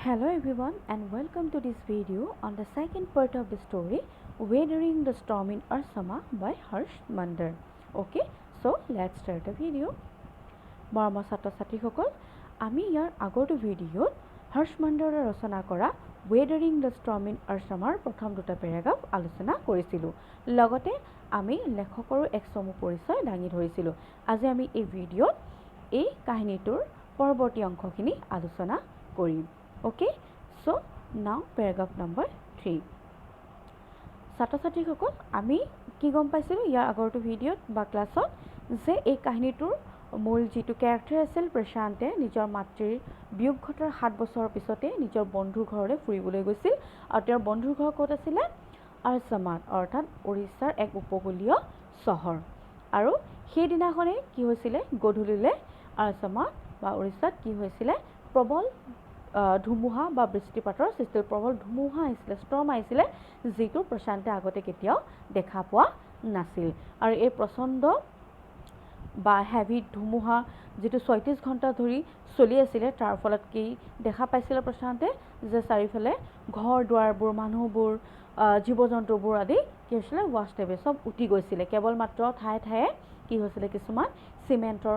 Hello everyone and welcome to this video on the second part of the story Weathering the Storm in Arsama by Harsh Mandar. Okay, so let's start the video. মৰমৰ ছাত্ৰ-ছাত্ৰীসকল আমি ইয়াৰ আগৰ ভিডিঅ'ত হৰ্ষ মণ্ডাৰে ৰচনা কৰা ৱেদাৰিং the storm in আছামৰ প্ৰথম দুটা পেৰাগ্ৰাফ আলোচনা কৰিছিলোঁ লগতে আমি লেখকৰ এক চমু পৰিচয় দাঙি ধৰিছিলোঁ আজি আমি এই ভিডিঅ'ত এই কাহিনীটোৰ পৰৱৰ্তী অংশখিনি আলোচনা কৰিম Okay, so now paragraph number 3. ছাত্ৰ-ছাত্ৰীসকল আমি কি গম পাইছিলোঁ ইয়াৰ আগৰটো ভিডিঅ'ত বা ক্লাছত যে এই কাহিনীটোৰ মূল যিটো কেৰেক্টাৰ আছিল প্ৰশান্তে নিজৰ মাতৃৰ বিয়োগ ঘটাৰ 7 বছৰৰ পিছতে নিজৰ বন্ধুৰ ঘৰলৈ ফুৰিবলৈ গৈছিল আৰু তেওঁৰ বন্ধুৰ ঘৰ ক'ত আছিল আৰসামাত অৰ্থাৎ ওড়িশাৰ এক উপকূলীয় চহৰ আৰু সেই দিনাখনে কি হৈছিল গধূলিলে আৰসামাত বা ওড়িশাত কি হৈছিল প্ৰবল ধুমুহা বা বৃষ্টিপাতৰ সৃষ্টি প্ৰবল ধুমুহা আহিছিল ষ্টৰ্ম আহিছিল যিটো প্ৰশান্তে আগতে কেতিয়াও দেখা পোৱা নাছিল আৰু এই প্ৰচণ্ড বা হেভি ধুমুহা যেটো 36 ঘণ্টা ধৰি চলি আছিল তাৰ ফলত কি দেখা পাইছিল প্ৰশান্তে যে চাৰিফালে ঘৰ দুৱাৰবোৰ মানুহবোৰ জীৱ-জন্তুবোৰ আদি কি হৈছিল ৱাশ্ব এৱে সব উটি গৈছিল কেৱল মাত্ৰ ঠায়ে ঠায়ে কি হৈছিল কিছুমান সিমেন্টৰ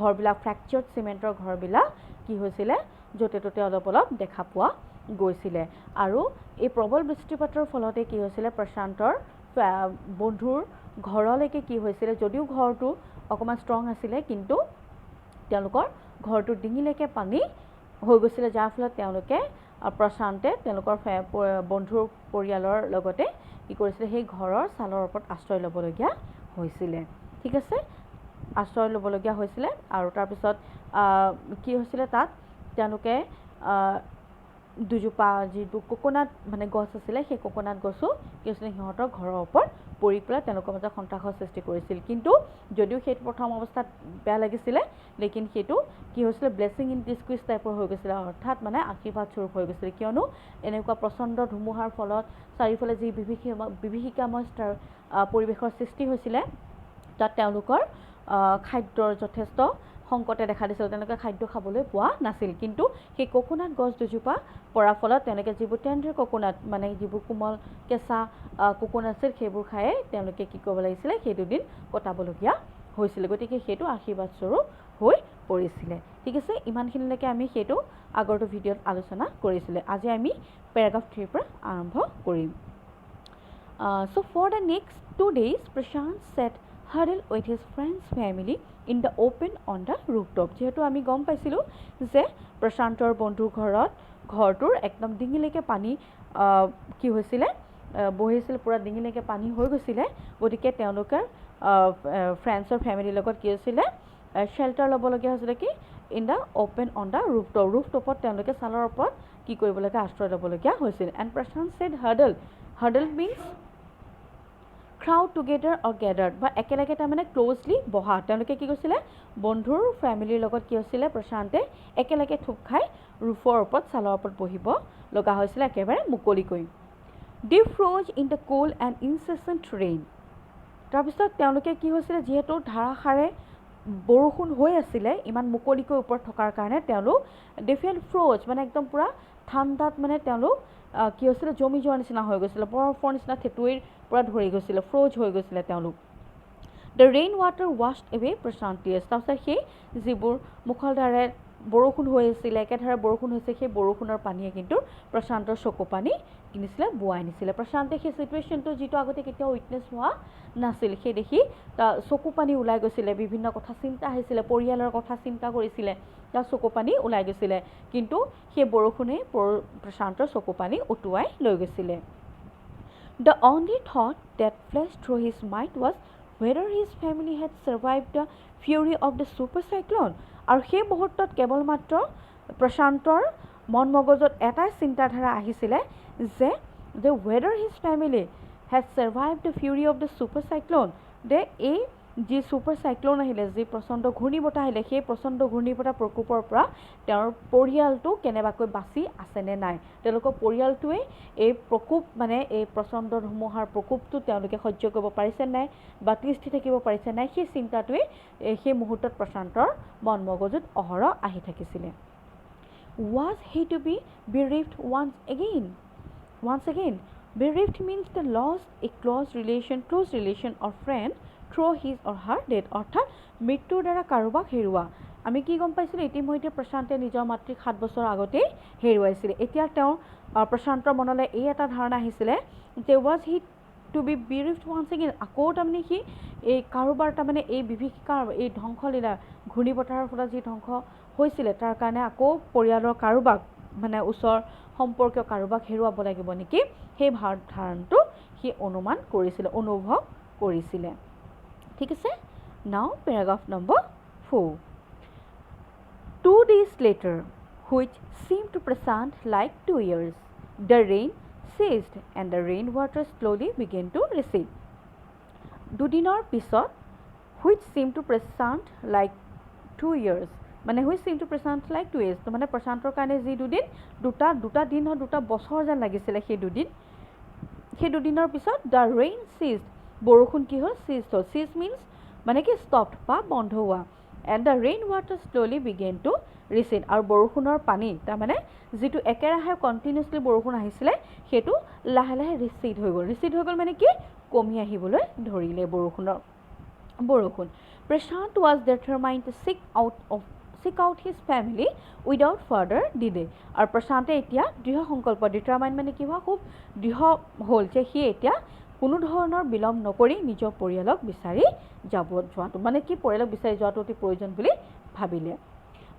ঘৰবিলাক ফ্ৰেকচাৰ্ড সিমেন্টৰ ঘৰবিলাক কি হৈছিল যতে ততে অলপ দেখা পোৱা গৈছিল আৰু এই প্ৰবল বৃষ্টিপাতৰ ফলতে কি হৈছিল প্ৰশান্তৰ বন্ধুৰ ঘৰলৈকে কি হৈছিল যদিও ঘৰটো অকমান ষ্ট্ৰং আছিল কিন্তু তেওঁলোকৰ ঘৰটোৰ ডিঙিলৈকে পানী হৈ গৈছিল যাৰ ফলত তেওঁলোকে প্ৰশান্তে তেওঁলোকৰ বন্ধুৰ পৰিয়ালৰ লগতে কি কৰিছিল সেই ঘৰৰ ছালৰ ওপৰত আশ্ৰয় ল'বলগীয়া হৈছিল ঠিক আছে আশ্ৰয় ল'বলগীয়া হৈছিল আৰু তাৰ পিছত কি হৈছিল তাত তেওঁলোকে দুজোপা যিটো কোকোনাট মানে গছ আছিল সেই কোকোনাট গছো কি হৈছিল সিহঁতৰ ঘৰৰ ওপৰত পৰি পেলাই তেওঁলোকৰ মাজত সন্ত্ৰাসৰ সৃষ্টি কৰিছিল কিন্তু যদিও সেইটো প্ৰথম অৱস্থাত বেয়া লাগিছিল লেকিন সেইটো কি হৈছিল ব্লেছিং ইন ডিসকুইজ টাইপৰ হৈ গৈছিল অৰ্থাৎ মানে আশীৰ্বাদ স্বৰূপ হৈ গৈছিল কিয়নো এনেকুৱা প্ৰচণ্ড ধুমুহাৰ ফলত চাৰিওফালে যি বিভীষিকাময় পৰিৱেশৰ সৃষ্টি হৈছিল তাত তেওঁলোকৰ খাদ্যৰ যথেষ্ট সংকটে দেখা দিছিল তেওঁলোকে খাদ্য খাবলৈ পোৱা নাছিল কিন্তু সেই কোকোনাট গছ দুজোপা পৰাৰ ফলত তেওঁলোকে যিবোৰ টেন্ডাৰ কোকোনাট মানে যিবোৰ কোমল কেঁচা কোকোনাট আছিল সেইবোৰ খায়ে তেওঁলোকে কি কৰিব লাগিছিল সেই দুদিন কটাবলগীয়া হৈছিল গতিকে সেইটো আশীৰ্বাদ স্বৰূপ হৈ পৰিছিল ঠিক আছে ইমানখিনিলৈকে আমি সেইটো আগৰটো ভিডিঅ'ত আলোচনা কৰিছিল আজি আমি পেৰাগ্ৰাফ 3 পৰা আৰম্ভ কৰিম so for the next 2 days Prashant sat huddled with his friend's family in the open on the rooftop যেহেতু আমি গম পাইছিলোঁ যে প্ৰশান্তৰ বন্ধুৰ ঘৰটোৰ একদম ডিঙিলৈকে পানী কি হৈছিল বহিছিল পুৰা ডিঙিলৈকে পানী হৈ গৈছিল গতিকে তেওঁলোকৰ ফ্ৰেণ্ডছৰ ফেমিলিৰ লগত কি হৈছিল শেল্টাৰ ল'বলগীয়া হৈছিল কি in the open on the ৰুফটপত তেওঁলোকে ছালৰ ওপৰত কি কৰিবলগীয়া আশ্ৰয় ল'বলগীয়া হৈছিল and Prashant said huddled means crowd together or gathered বা একেলগে তাৰ মানে ক্লোজলি বহা তেওঁলোকে কি কৰিছিল বন্ধুৰ ফ্যামিলিৰ লগত কি হৈছিল প্ৰশান্তে একেলগে থুপ খাই ৰুফৰ ওপৰত ছালৰ ওপৰত বহিব লগা হৈছিল একেবাৰে মুকলিকৈ deep froze in the cold and incessant rain তাৰ পিছত তেওঁলোকে কি হৈছিল যেহেতু ধাৰাসাৰে বৰষুণ হৈ আছিল ইমান মুকলিকৈ ওপৰত থকাৰ কাৰণে তেওঁলোক they felt froze মানে একদম পুৰা ঠাণ্ডাত মানে তেওঁলোক কি হৈছিল জমি যোৱাৰ নিচিনা হৈ গৈছিল বৰফৰ নিচিনা থেতুইৰ পুৰা ধৰি গৈছিল ফ্ৰোজ হৈ গৈছিল তেওঁলোক the rain water washed away Prashant tears তাৰপিছত সেই যিবোৰ মুখলধাৰে বৰষুণ হৈ আছিল একেধাৰে বৰষুণ হৈছে সেই বৰষুণৰ পানীয়ে কিন্তু প্ৰশান্তৰ চকু পানী কিনিছিল বুৱাই নিছিল প্ৰশান্তে সেই সিচুৱেশ্যনটো যিটো আগতে কেতিয়াও উইটনেছ হোৱা নাছিল সেই দেখি চকু পানী ওলাই গৈছিল বিভিন্ন কথা চিন্তা আহিছিল পৰিয়ালৰ কথা চিন্তা কৰিছিল তাৰ চকু পানী ওলাই গৈছিল কিন্তু সেই বৰষুণে প্ৰশান্তৰ চকু পানী উটুৱাই লৈ গৈছিল The only thought that flashed through his mind was whether his family had survived the fury of the super cyclone. আৰু সেই মুহূৰ্তত কেৱল মাত্ৰ প্ৰশান্তৰ মন মগজত এটা চিন্তাধাৰা আহিছিল যে whether his family had survived the fury of the super cyclone যে এই যি সুপাৰ সাইক্লোন আহিলে যি প্ৰচণ্ড ঘূৰ্ণীবতাহ আহিলে সেই প্ৰচণ্ড ঘূৰ্ণীবতাহ প্ৰকোপৰ পৰা তেওঁৰ পৰিয়ালটো কেনেবাকৈ বাচি আছে নে নাই তেওঁলোকৰ পৰিয়ালটোৱে এই প্ৰকোপ মানে এই প্ৰচণ্ড ধুমুহাৰ প্ৰকোপটো তেওঁলোকে সহ্য কৰিব পাৰিছে নাই বা তিষ্ঠি থাকিব পাৰিছে নাই সেই চিন্তাটোৱে সেই মুহূৰ্তত প্ৰশান্তৰ মন মগজুত অহৰহ আহি থাকিছিল Was he to be bereaved once again? Bereaved means the lost a close relation or friend through his or her death. অৰ্থাৎ মৃত্যুৰ দ্বাৰা কাৰোবাক হেৰুৱা। আমি কি গম পাইছিলোঁ ইতিমধ্যে প্ৰশান্তে নিজৰ মাতৃক 7 বছৰ আগতেই হেৰুৱাইছিলে। এতিয়া তেওঁৰ প্ৰশান্তৰ মনলৈ এই এটা ধাৰণা আহিছিলে যে was he to be bereaved once again, আকৌ তাৰমানে সি এই কাৰোবাৰ তাৰমানে এই বিভীষিকাৰ এই ধ্বংসলীলা ঘূৰ্ণী বতাহৰ ফলত যি ধ্বংস হৈছিলে তাৰ কাৰণে আকৌ পৰিয়ালৰ কাৰোবাক মানে ওচৰ সম্পৰ্কীয় কাৰোবাক হেৰুৱাব লাগিব নেকি, সেই ধাৰণটো সি অনুভৱ কৰিছিলে। ঠিক আছে। নাও paragraph number 4. 2 days later, which seemed to Prashant like 2 years, the rain ceased and the rainwater slowly began to recede. দুদিনৰ পিছত which seemed to Prashant like 2 years, মানে which seemed to Prashant like 2 years, তো মানে প্ৰশান্তৰ কাৰণে যি দুটা দিন হয় দুটা বছৰ যেন লাগিছিলে সেই দুদিনৰ পিছত the rain ceased, বৰষুণ কি হ'ল ceased হ'ল। cease means মানে কি stopped বা বন্ধ হোৱা, and the rainwater slowly began to recede, আৰু বৰষুণৰ পানী তাৰমানে যিটো একেৰাহে কণ্টিনিউছলি বৰষুণ আহিছিলে সেইটো লাহে লাহে ৰিচিড হৈ গ'ল মানে কি কমি আহিবলৈ ধৰিলে বৰষুণ। Prashant was determined to seek out his family without further delay, আৰু প্ৰশান্তে এতিয়া দৃঢ় সংকল্প, ডিটাৰমাইন মানে কি হোৱা খুব দৃঢ় হ'ল যে সি এতিয়া কোনো ধৰণৰ বিলম্ব নকৰি নিজৰ পৰিয়ালক বিচাৰি যোৱাটো মানে কি পৰিয়ালক বিচাৰি যোৱাটো অতি প্ৰয়োজন বুলি ভাবিলে।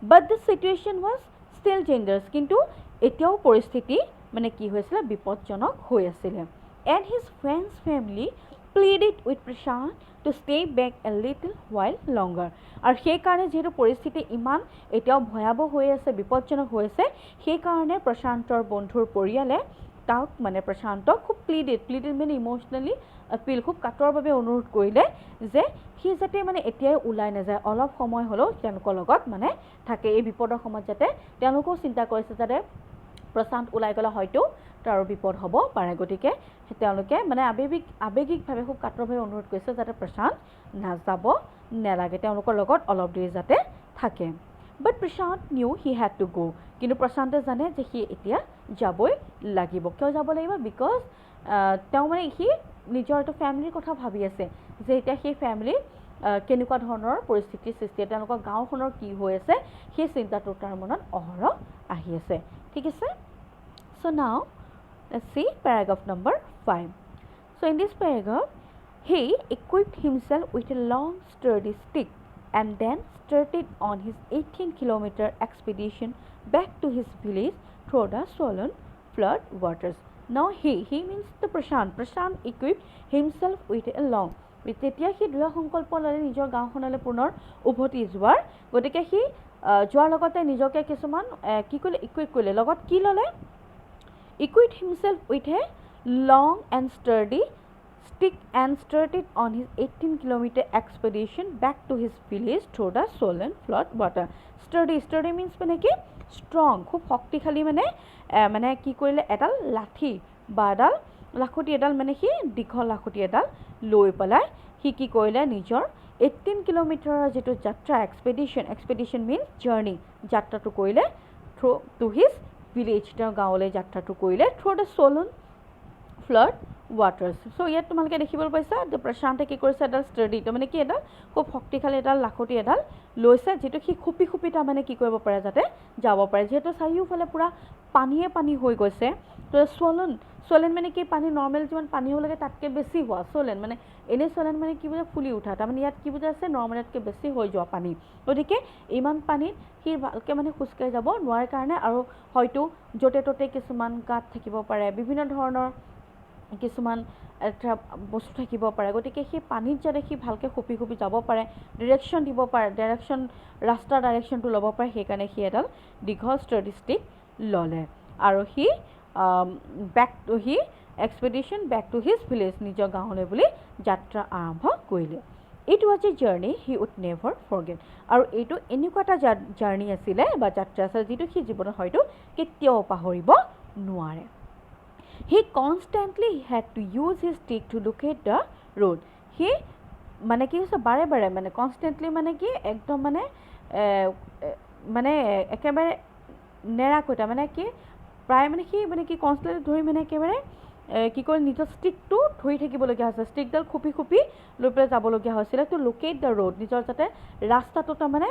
But the situation was still dangerous, কিন্তু এতিয়াও পৰিস্থিতি মানে কি হৈছিলে বিপদজনক হৈ আছিলে। And his friend's family pleaded with Prashant to stay back a little while longer, আৰু সেইকাৰণে যিহেতু পৰিস্থিতি ইমান এতিয়াও ভয়াৱহ হৈ আছে বিপদজনক হৈ আছে সেইকাৰণে প্ৰশান্তৰ বন্ধুৰ পৰিয়ালে তাক মানে প্ৰশান্তক খুব প্লিডেড মানে ইম'চনেলি এপিল খুব কাতৰভাৱে অনুৰোধ কৰিলে যে সি যাতে মানে এতিয়াই ওলাই নাযায়, অলপ সময় হ'লেও তেওঁলোকৰ লগত মানে থাকে, এই বিপদৰ সময়ত যাতে তেওঁলোকেও চিন্তা কৰিছে যাতে প্ৰশান্ত ওলাই গ'লে হয়তো তাৰ বিপদ হ'ব পাৰে, গতিকে তেওঁলোকে মানে আৱেগিকভাৱে খুব কাতৰভাৱে অনুৰোধ কৰিছে যাতে প্ৰশান্ত নাযাব নালাগে, তেওঁলোকৰ লগত অলপ দেৰি যাতে থাকে। But Prashant knew he had to go, কিন্তু প্ৰশান্তে জানে যে সি এতিয়া যাবই লাগিব। কিয় যাব লাগিব? বিকজ তেওঁ মানে সি নিজৰ এটা ফেমিলিৰ কথা ভাবি আছে যে এতিয়া সেই ফেমিলিৰ কেনেকুৱা ধৰণৰ পৰিস্থিতিৰ সৃষ্টি, তেওঁলোকৰ গাঁওখনৰ কি হৈ আছে সেই চিন্তাটো তাৰ মনত অহৰহ আহি আছে। ঠিক আছে। So now let's see paragraph number 5. So in this paragraph he equipped himself with a long sturdy stick and then started on his 18-kilometer expedition back to his village through the swollen flood waters. Now he means the Prashant equipped himself with a long, তেতিয়া সি দৃঢ় সংকল্প ল'লে নিজৰ গাঁওখনলৈ পুনৰ উভতি যোৱাৰ, গতিকে সি যোৱাৰ লগতে নিজকে কিছুমান কি কৰিলে ইকুইপ কৰিলে, লগত কি ল'লে equipped himself with a long and sturdy stick and started on his 18-kilometer expedition back to his village through the swollen flood water. Sturdy means মানে কি strong, খুব শক্তিশালী মানে কি কৰিলে এডাল লাঠি বা লাখুটি এডাল মানে সি দীঘল লাখুটি এডাল লৈ পেলাই সি কি কৰিলে নিজৰ 18 কিলোমিটাৰৰ যিটো যাত্ৰা এক্সপেডিশ্যন মিনছ জাৰ্ণি, যাত্ৰাটো কৰিলে থ্ৰু টু হিজ ভিলেজ, তেওঁৰ গাঁৱলৈ যাত্ৰাটো কৰিলে through the swollen flood waters. চ' ইয়াত তোমালোকে দেখিবলৈ পাইছা যে প্ৰশান্তে কি কৰিছে এডাল ষ্টাৰ্ডি, তাৰমানে কি এডাল খুব শক্তিশালী এডাল লাখুটি এডাল লৈছে যিটো সি খুপি তাৰমানে কি কৰিব পাৰে যাতে যাব পাৰে, যিহেতু চাৰিওফালে পূৰা পানী হৈ গৈছে। তো swollen মানে কি পানী নৰ্মেল যিমান পানী হ'ব লাগে তাতকৈ বেছি হোৱা, swollen মানে এনেই swollen মানে কি বুজা ফুলি উঠা, তাৰমানে ইয়াত কি বুজা আছে নৰ্মেলতকৈ বেছি হৈ যোৱা পানী, গতিকে ইমান পানীত সি ভালকৈ মানে খোজকাঢ়ি যাব নোৱাৰে কাৰণে আৰু হয়তো য'তে ত'তে কিছুমান গাঁত থাকিব পাৰে, বিভিন্ন ধৰণৰ কিছুমান বস্তু থাকিব পাৰে, গতিকে সেই পানীত যাতে সি ভালকৈ খুপি যাব পাৰে, ডিৰেকশ্যন দিব পাৰে, ৰাস্তাৰ ডাইৰেকশ্যনটো ল'ব পাৰে, সেইকাৰণে সি এডাল দীঘল ষ্টাৰ্ডি ষ্টিক ল'লে আৰু সি expedition back to his village, নিজৰ গাঁৱলৈ বুলি যাত্ৰা আৰম্ভ কৰিলে। It was a journey he would never forget, আৰু এইটো এনেকুৱা এটা জাৰ্ণি আছিলে বা যাত্ৰা আছিলে যিটো সি জীৱনত হয়তো কেতিয়াও পাহৰিব নোৱাৰে। He constantly had to use his stick to locate the road. He মানে কি হৈছে বাৰে মানে কনষ্টেণ্টলি মানে কি একদম মানে একেবাৰে নেৰাকৈ মানে কি প্ৰায় মানে কি কনষ্টেণ্ট ধৰি মানে একেবাৰে কি কৰে নিজৰ ষ্টিকটো ধৰি থাকিবলগীয়া হৈছে ষ্টিকডাল খুপি খুপি লৈ পেলাই যাবলগীয়া হৈছিলে টু লোকেট দ্য ৰোড নিজৰ যাতে ৰাস্তাটো তাৰমানে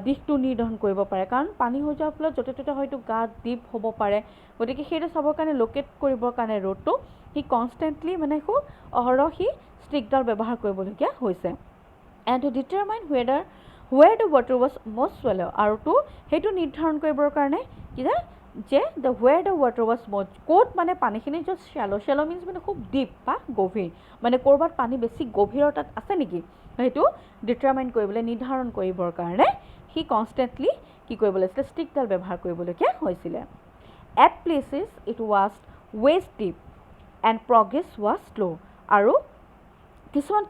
দিশটো নিৰ্ধাৰণ কৰিব পাৰে কাৰণ পানী হৈ যোৱাৰ ফলত য'তে ত'তে হয়তো গাঁত দ্বীপ হ'ব পাৰে গতিকে সেইটো চাবৰ কাৰণে লোকেট কৰিবৰ কাৰণে ৰোডটো সি কনষ্টেণ্টলি মানে খুব অহৰহ সি ষ্টিকডাল ব্যৱহাৰ কৰিবলগীয়া হৈছে and to determine where the water was most shallow' আৰু তো সেইটো নিৰ্ধাৰণ কৰিবৰ কাৰণে কি যে the where the water was most ক'ত মানে পানীখিনি জাষ্ট শ্বেল' মিনছ মানে খুব ডিপ বা গভীৰ মানে ক'ৰবাত পানী বেছি গভীৰতাত আছে নেকি সেইটো ডিটাৰমাইন কৰিবলৈ নিৰ্ধাৰণ কৰিবৰ কাৰণে সি কনষ্টেণ্টলি কি কৰিব লাগিছিলে ষ্টিকডাল ব্যৱহাৰ কৰিবলগীয়া হৈছিলে at places it was waist deep and progress was slow' আৰু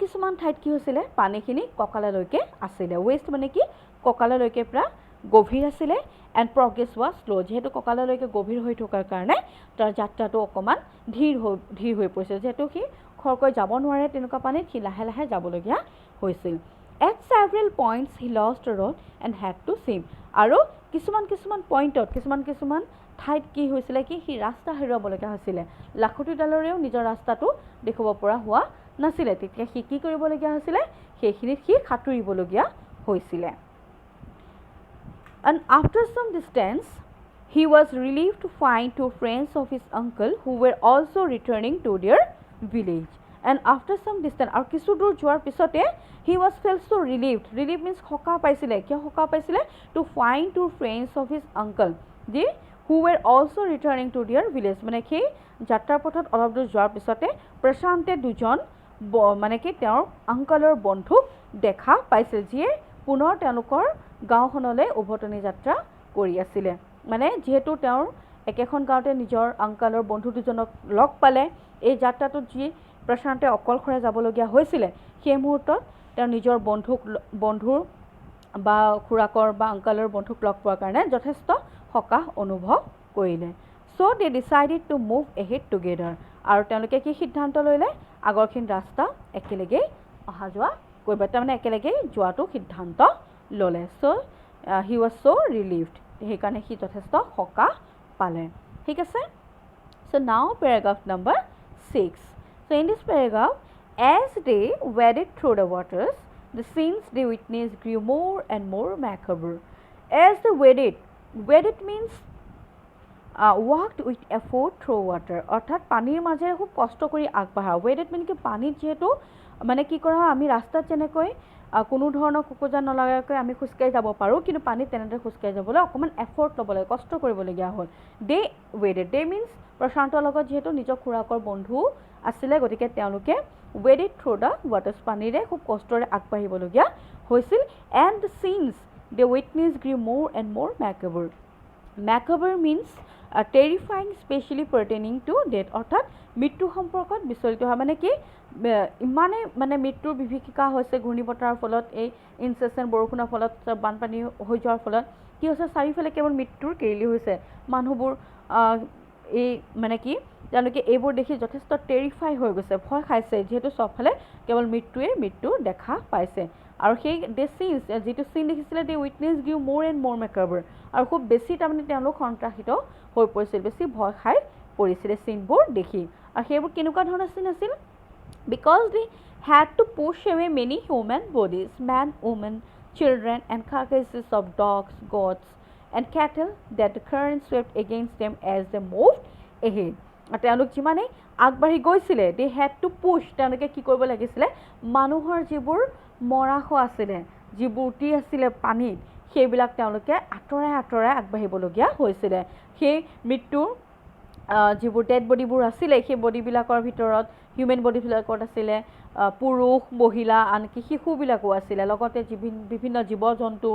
কিছুমান ঠাইত কি হৈছিলে পানীখিনি কঁকাললৈকে আছিলে ৱেষ্ট মানে কি কঁকাললৈকে প্ৰায় গভীৰ আছিলে এণ্ড প্ৰগ্ৰেছ ৱাজ শ্ল' যিহেতু কঁকাললৈকে গভীৰ হৈ থকাৰ কাৰণে তাৰ যাত্ৰাটো অকণমান ধীৰ হৈ পৰিছে যিহেতু সি খৰকৈ যাব নোৱাৰে তেনেকুৱা পানীত সি লাহে লাহে যাবলগীয়া হৈছিল at several points he lost road and head to swim আৰু কিছুমান পইণ্টত কিছুমান ঠাইত কি হৈছিলে কি সি ৰাস্তা হেৰুৱাবলগীয়া হৈছিলে লাখুটিডালৰেও নিজৰ ৰাস্তাটো দেখুৱাব পৰা হোৱা নাছিলে তেতিয়া সি কি কৰিবলগীয়া হৈছিলে সেইখিনিত সি সাঁতুৰিবলগীয়া হৈছিলে And after some distance, he was relieved to find two friends of his uncle who were also returning to their village. And after some distance, আৰু কিছু দূৰ যোৱাৰ পিছতে he was felt so relieved. Relieved means সকাহ পাইছিলে কিয় সকাহ পাইছিলে to find two friends of his uncle যি who were also returning to their village. মানে সেই যাত্ৰাৰ পথত অলপ দূৰ যোৱাৰ পিছতে প্ৰশান্তে দুজন মানে কি তেওঁৰ আংকলৰ বন্ধুক দেখা পাইছিল যিয়ে পুনৰ তেওঁলোকৰ গাঁওখনলৈ উভতনি যাত্ৰা কৰি আছিলে মানে যিহেতু তেওঁৰ একেখন গাঁৱতে নিজৰ আংকলৰ বন্ধু দুজনক লগ পালে এই যাত্ৰাটোত যি প্ৰশান্তে অকলশৰে যাবলগীয়া হৈছিলে সেই মুহূৰ্তত তেওঁ নিজৰ বন্ধুৰ বা খুৰাকৰ বা আংকলৰ বন্ধুক লগ পোৱাৰ কাৰণে যথেষ্ট সকাহ অনুভৱ কৰিলে so' they decided to move ahead together আৰু তেওঁলোকে কি সিদ্ধান্ত ল'লে আগৰখিনি ৰাস্তা একেলগে অহা যোৱা কৰিব তাৰমানে একেলগে যোৱাটো সিদ্ধান্ত ল'লে চ' হি ৱাজ চ' ৰিলিভড সেইকাৰণে সি যথেষ্ট সকাহ পালে ঠিক আছে so' now paragraph number 6 so' in this paragraph as they waded through the waters the scenes they witnessed grew more and more macabre as they waded means walked with effort through water অৰ্থাৎ পানীৰ মাজেৰে খুব কষ্ট কৰি আগবাঢ়া waded মানে কি পানীত যিহেতু মানে কি কৰা হয় আমি ৰাস্তাত যেনেকৈ কোনো ধৰণৰ খোকোজা নলগাকৈ আমি খোজকাঢ়ি যাব পাৰোঁ কিন্তু পানীত তেনেদৰে খোজকাঢ়ি যাবলৈ অকণমান এফৰ্ট ল'ব লাগে কষ্ট কৰিবলগীয়া হ'ল দে ৱেডেড দে মিনছ প্ৰশান্তৰ লগত যিহেতু নিজৰ খুৰাকৰ বন্ধু আছিলে গতিকে তেওঁলোকে ৱেডেড থ্ৰু দ্য ৱাটাৰ্ছ পানীৰে খুব কষ্টৰে আগবাঢ়িবলগীয়া হৈছিল and the scenes they witness grew more and more macabre means terrifying specially pertaining to death অৰ্থাৎ মৃত্যু সম্পৰ্কত বিচলিত হোৱা মানে কি ইমানে মানে মৃত্যুৰ বিভীষিকা হৈছে ঘূৰ্ণী বতাহৰ ফলত এই ইনচেচেণ্ট বৰষুণৰ ফলত বানপানী হৈ যোৱাৰ ফলত কি হৈছে চাৰিওফালে কেৱল মৃত্যুৰ কেৰেলি হৈছে মানুহবোৰ এই মানে কি তেওঁলোকে এইবোৰ দেখি যথেষ্ট টেৰিফাই হৈ গৈছে ভয় খাইছে যিহেতু চবফালে কেৱল মৃত্যু দেখা পাইছে আৰু সেই দে চিনছ যিটো চিন দেখিছিলে দে witness grew more and more মেকাবৰ আৰু খুব বেছি তাৰমানে তেওঁলোক সন্ত্ৰাসিত হৈ পৰিছিল বেছি ভয় খাই পৰিছিলে চিনবোৰ দেখি আৰু সেইবোৰ কেনেকুৱা ধৰণৰ চিন আছিল because they had to push away many human bodies, men, women, children, and carcasses of dogs, goats, and cattle that the current swept against them as they moved ahead. তেওঁলোক যিমানে আগবাঢ়ি গৈছিলে they had to push তেওঁলোকে কি কৰিব লাগিছিলে মানুহৰ যিবোৰ মৰাশ আছিলে যিবোৰ উটি আছিলে পানীত সেইবিলাক তেওঁলোকে আঁতৰাই আগবাঢ়িবলগীয়া হৈছিলে সেই মৃত্যুৰ যিবোৰ ডেড বডিবোৰ আছিলে সেই বডিবিলাকৰ ভিতৰত হিউমেন বডিবিলাকত আছিলে পুৰুষ মহিলা আনকি শিশুবিলাকো আছিলে লগতে বিভিন্ন জীৱ জন্তু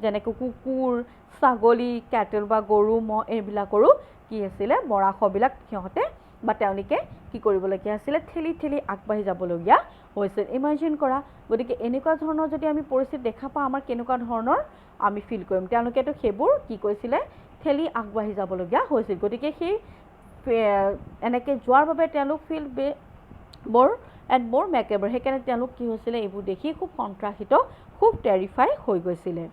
যেনেকৈ কুকুৰ ছাগলী কেটেল বা গৰু ম'হ এইবিলাকৰো কি আছিলে মৰাশবিলাক সিহঁতে বা তেওঁলোকে কি কৰিবলগীয়া আছিলে ঠেলি আগবাঢ়ি যাবলগীয়া হৈছিল ইমাজিন কৰা গতিকে এনেকুৱা ধৰণৰ যদি আমি পৰিস্থিতি দেখা পাওঁ আমাৰ কেনেকুৱা ধৰণৰ আমি ফিল কৰিম তেওঁলোকেতো সেইবোৰ কি কৰিছিলে ঠেলি আগবাঢ়ি যাবলগীয়া হৈছিল গতিকে সেই এনেকৈ যোৱাৰ বাবে তেওঁলোক ফিল মোৰ এণ্ড মোৰ মেকেবৰ সেইকাৰণে তেওঁলোক কি হৈছিলে এইবোৰ দেখি খুব সন্ত্ৰাসিত খুব টেৰিফাই হৈ গৈছিলে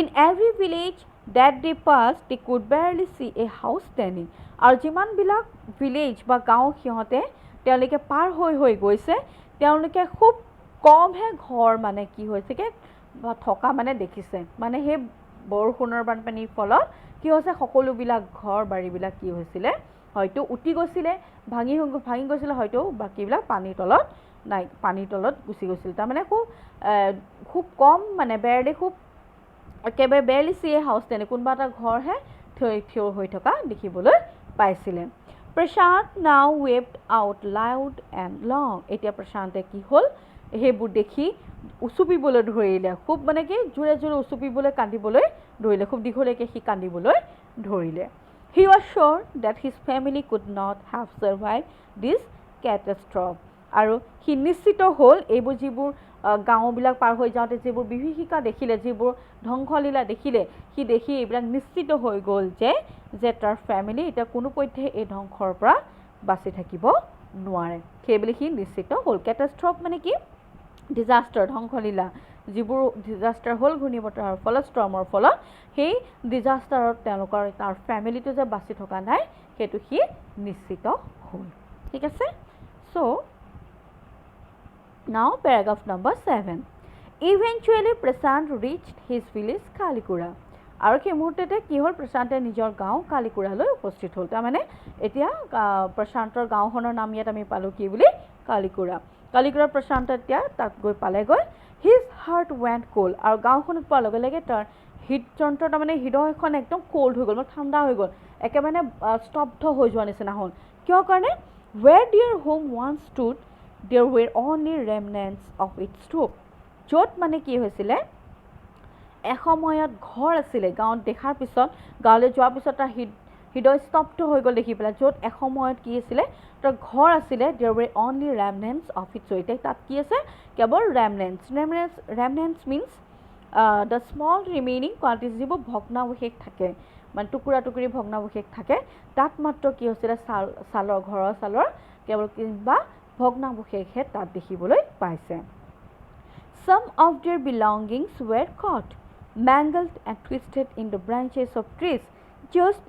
in every village that they passed they could barely see a house standing আৰু যিমানবিলাক ভিলেজ বা গাঁও সিহঁতে তেওঁলোকে পাৰ হৈ গৈছে তেওঁলোকে খুব কমহে ঘৰ মানে কি হৈছেগে থকা মানে দেখিছে মানে সেই বৰষুণৰ বানপানীৰ ফলত কি হৈছে সকলোবিলাক ঘৰ বাৰীবিলাক কি হৈছিলে হয়তো উটি গৈছিলে ভাঙি গৈছিলে হয়তো বাকিবিলাক পানীৰ তলত নাই পানীৰ তলত গুচি গৈছিল তাৰমানে খুব কম মানে বেৰলি খুব একেবাৰে বেৰলি চি হাউচ তেনে কোনোবা এটা ঘৰহে থিয় হৈ থকা দেখিবলৈ পাইছিলে প্ৰশান্ত নাও ৱেপড আউট লাউড এণ্ড লং এতিয়া প্ৰশান্তে কি হ'ল সেইবোৰ দেখি উচুপিবলৈ ধৰিলে খুব মানে কি জোৰে জোৰে উচুপিবলৈ কান্দিবলৈ ধৰিলে খুব দীঘলীয়াকৈ সি কান্দিবলৈ ধৰিলে He was sure that his family could not have survived this catastrophe. আৰু সি নিশ্চিত হ'ল এইবোৰ যিবোৰ গাঁওবিলাক পাৰ হৈ যাওঁতে যিবোৰ বিভীষিকা দেখিলে যিবোৰ ধ্বংসলীলা দেখিলে সি দেখি এইবিলাক নিশ্চিত হৈ গ'ল যে তাৰ ফেমিলি এতিয়া কোনোপধ্যে এই ধ্বংসৰ পৰা বাচি থাকিব নোৱাৰে সেইবুলি সি নিশ্চিত হ'ল কেটাষ্ট্ৰফ মানে কি ডিজাষ্টাৰ ধ্বংসলীলা যিবোৰ ডিজাষ্টাৰ হ'ল ঘূৰ্ণীবতাহৰ ফলত ষ্টৰ্মৰ ফলত সেই ডিজাষ্টাৰত তেওঁলোকৰ তাৰ ফেমিলিটো যে বাচি থকা নাই সেইটো সি নিশ্চিত হ'ল ঠিক আছে চ' now paragraph number 7 eventually Prashant reached his village Kalikura আৰু সেই মুহূৰ্ততে কি হ'ল প্ৰশান্তে নিজৰ গাঁও কালিকুৰালৈ উপস্থিত হ'ল তাৰমানে এতিয়া প্ৰশান্তৰ গাঁওখনৰ নাম ইয়াত আমি পালোঁ কি বুলি কালিকুৰা প্ৰশান্ত এতিয়া তাত গৈ পালেগৈ his heart went cold আৰু গাঁওখনত পোৱাৰ লগে লগে তাৰ হৃদযন্ত্ৰ তাৰমানে হৃদয়খন একদম কোল্ড হৈ গ'ল ঠাণ্ডা হৈ গ'ল একেবাৰে স্তব্ধ হৈ যোৱা নিচিনা হ'ল কিয় কাৰণে where their home once stood there were only remnants of its roof য'ত মানে কি হৈছিলে এসময়ত ঘৰ আছিলে গাঁৱত দেখাৰ পিছত গাঁৱলৈ যোৱাৰ পিছত তাৰ হৃদয় স্তব্ধ হৈ গ'ল দেখি পেলাই য'ত এসময়ত কি আছিলে তাৰ ঘৰ আছিলে there were only remnants of its roof এতিয়া তাত কি আছে কেৱল remnants means the small remaining quantities যিবোৰ ভগ্নাৱশেষ থাকে মানে টুকুৰা টুকুৰি ভগ্নাৱশেষ থাকে তাত মাত্ৰ কি হৈছিলে ছালৰ ঘৰৰ ছালৰ কেৱল কিবা ভগ্নাৱশেষহে তাত দেখিবলৈ পাইছে some of their belongings were caught mangled and twisted in the branches of trees just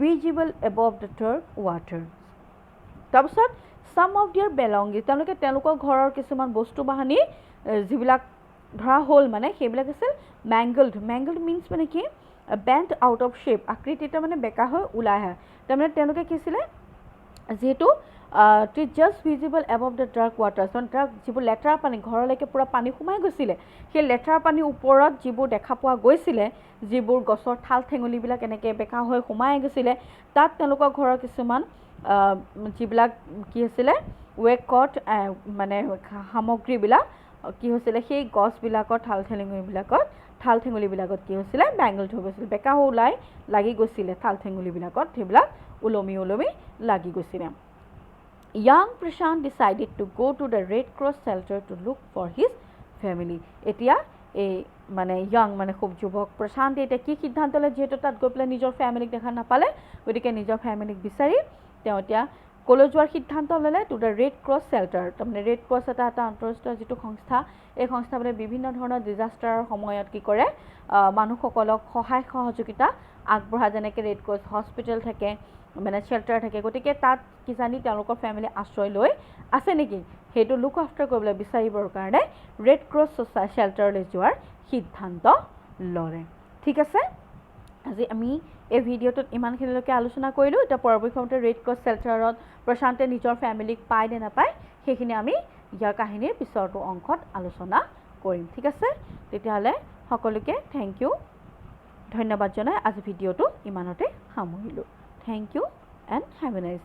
visible above the dark water তাৰপিছত some of their belongings তেওঁলোকৰ ঘৰৰ কিছুমান বস্তু বাহানি যিবিলাক ধৰা হ'ল মানে সেইবিলাক আছিল mangled means মানে কি bent out of shape আকৃতিটা মানে বেকা হৈ ওলাই আহে তাৰমানে তেওঁলোকে কি আছিলে যেহেতু just visible above the dark water যিবোৰ লেটাৰ পানী ঘৰলৈকে পুৰা পানী সোমাই গৈছিলে সেই লেটাৰ পানীৰ ওপৰত যিবোৰ দেখা পোৱা গৈছিলে যিবোৰ গছৰ ঠাল ঠেঙুলিবিলাক এনেকৈ বেকা হৈ সোমাই গৈছিলে তাত তেওঁলোকৰ ঘৰৰ কিছুমান যিবিলাক কি হৈছিলে ৱেকট মানে সামগ্ৰীবিলাক কি হৈছিলে সেই গছবিলাকৰ ঠাল ঠেঙুলিবিলাকত কি হৈছিলে বেংগলড হৈ গৈছিলে বেকা হৈ ওলাই লাগি গৈছিলে ঠাল ঠেঙুলিবিলাকত সেইবিলাক ওলমি লাগি গৈছিলে Young Prashant decided to go to the Red Cross shelter to look for his family. এতিয়া এই মানে young মানে খুব যুৱক প্ৰশান্ত এতিয়া কি সিদ্ধান্ত ল'লে যেহেতু তাত গৈ পেলাই নিজৰ ফেমিলিক দেখা নাপালে গতিকে নিজৰ ফেমিলিক বিচাৰি তেওঁ এতিয়া কলৈ যোৱাৰ সিদ্ধান্ত ল'লে to the red cross shelter তাৰমানে ৰেড ক্ৰছ এটা আন্তঃৰাষ্ট্ৰীয় যিটো সংস্থা এই সংস্থাবোৰে বিভিন্ন ধৰণৰ ডিজাষ্টাৰৰ সময়ত কি কৰে মানুহসকলক সহায় সহযোগিতা আগবঢ়ায় যেনেকৈ ৰেড ক্ৰছ হস্পিটেল থাকে মানে শেল্টাৰ থাকে গতিকে তাত কি জানি তেওঁলোকৰ ফেমিলি আশ্ৰয় লৈ আছে নেকি সেইটো লুক আফটাৰ কৰিবলৈ বিচাৰিবৰ কাৰণে ৰেড ক্ৰছ শেল্টাৰলৈ যোৱাৰ সিদ্ধান্ত ল'লে ঠিক আছে আজি আমি এই ভিডিঅ'টোত ইমানখিনিলৈকে আলোচনা কৰিলোঁ এতিয়া পৰৱৰ্তী সময়ত ৰেড ক্ৰছ শেল্টাৰত প্ৰশান্তে নিজৰ ফেমিলিক পায় নে নাপায় সেইখিনি আমি ইয়াৰ কাহিনীৰ পিছৰটো অংশত আলোচনা কৰিম ঠিক আছে তেতিয়াহ'লে সকলোকে থেংক ইউ ধন্যবাদ জনাই আজি ভিডিঅ'টো ইমানতে সামৰিলোঁ Thank you and have a nice day.